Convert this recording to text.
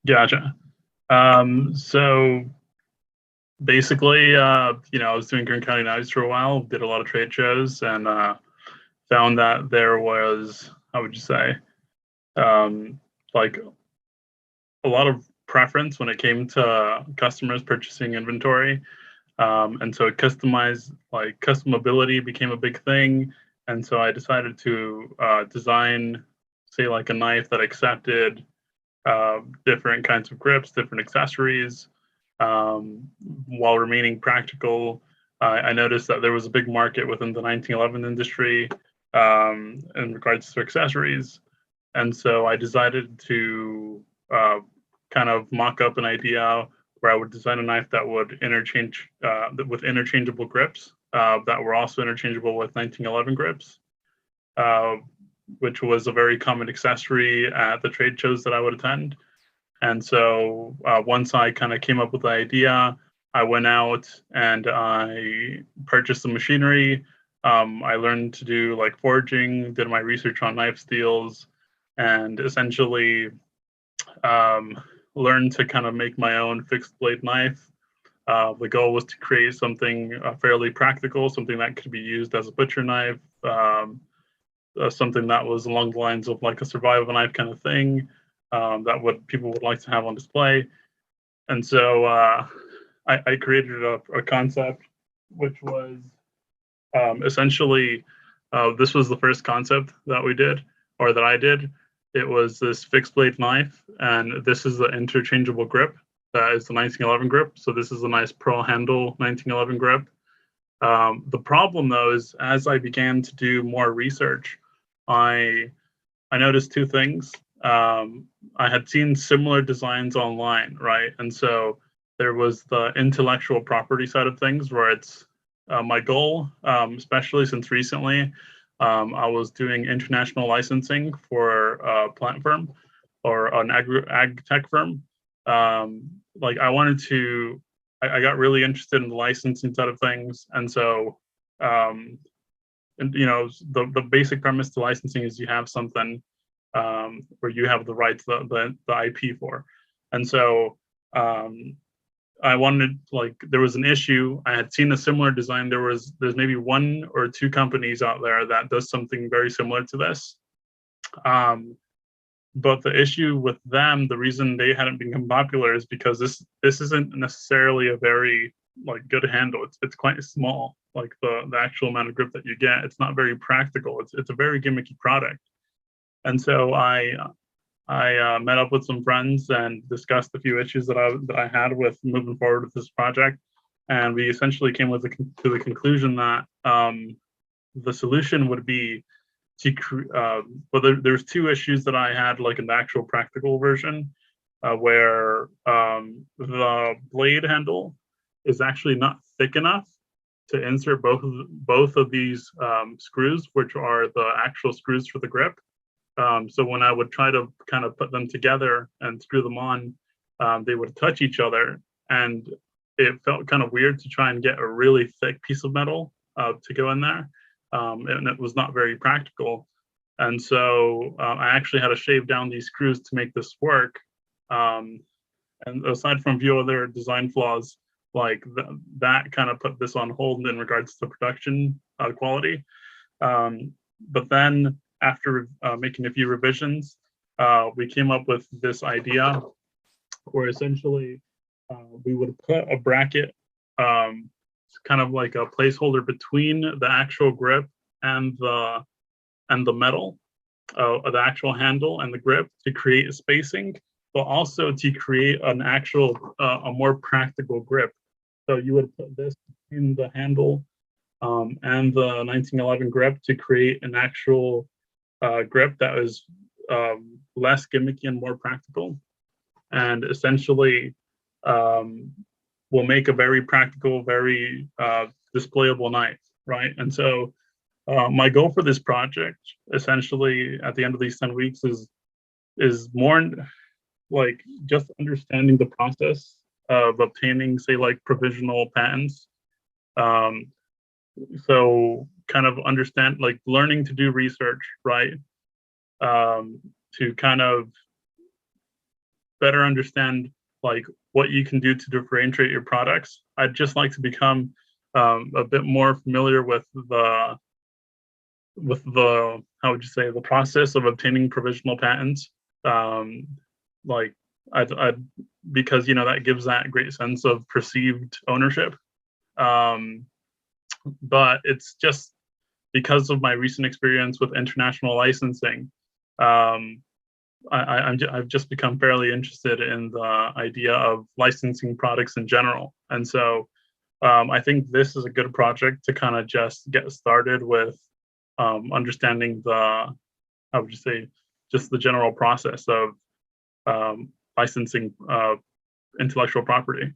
Gotcha. So basically, I was doing Kern County Knives for a while, did a lot of trade shows, and found that there was, how would you say, like a lot of preference when it came to customers purchasing inventory. And so customability became a big thing. And so I decided to design, say, like a knife that accepted different kinds of grips, different accessories, um, while remaining practical. I noticed that there was a big market within the 1911 industry in regards to accessories. And so I decided to kind of mock up an idea where I would design a knife that would interchange with interchangeable grips that were also interchangeable with 1911 grips, uh, which was a very common accessory at the trade shows that I would attend. And so once I kind of came up with the idea, I went out and I purchased the machinery. I learned to do like forging, did my research on knife steels, and essentially learned to kind of make my own fixed blade knife. The goal was to create something fairly practical, something that could be used as a butcher knife, something that was along the lines of like a survival knife kind of thing, that what people would like to have on display. And so I created a concept, which was essentially this was the first concept that we did, or that I did. It was this fixed blade knife, and this is the interchangeable grip. That is the 1911 grip. So this is a nice pearl handle 1911 grip. The problem, though, is as I began to do more research, I I noticed two things. I had seen similar designs online, right? And so there was the intellectual property side of things, where it's my goal, especially since recently, I was doing international licensing for a plant firm or an ag tech firm. Like I wanted to, I got really interested in the licensing side of things, and so um, and the basic premise to licensing is you have something where you have the rights, the IP for. And so um, I wanted, like, there was an issue. I had seen a similar design. There's maybe one or two companies out there that does something very similar to this. Um, but the issue with them, the reason they hadn't become popular is because this isn't necessarily a very like good handle. It's quite small. Like the actual amount of grip that you get, it's not very practical. It's a very gimmicky product. And so I met up with some friends and discussed a few issues that I had with moving forward with this project, and we essentially came to the conclusion that the solution would be to well, there's two issues that I had, like in the actual practical version, where the blade handle is actually not thick enough to insert both of these screws, which are the actual screws for the grip. So when I would try to kind of put them together and screw them on, they would touch each other, and it felt kind of weird to try and get a really thick piece of metal to go in there, and it was not very practical. And so I actually had to shave down these screws to make this work. Um, and aside from a few other design flaws, like that kind of put this on hold in regards to production quality. But then after making a few revisions, we came up with this idea where essentially we would put a bracket, kind of like a placeholder between the actual grip and the metal, the actual handle and the grip, to create a spacing, but also to create an actual a more practical grip. So you would put this in the handle and the 1911 grip to create an actual grip that is less gimmicky and more practical, and essentially um, will make a very practical, very displayable knife, right? And so my goal for this project, essentially, at the end of these 10 weeks, is more like just understanding the process of obtaining, say, like provisional patents. Um, so kind of understand, like learning to do research, right? To kind of better understand like what you can do to differentiate your products. I'd just like to become a bit more familiar with the how would you say the process of obtaining provisional patents. Like I because that gives that great sense of perceived ownership. Um, but it's just because of my recent experience with international licensing. I've just become fairly interested in the idea of licensing products in general, and so I think this is a good project to kind of just get started with understanding how would you say, just the general process of licensing intellectual property.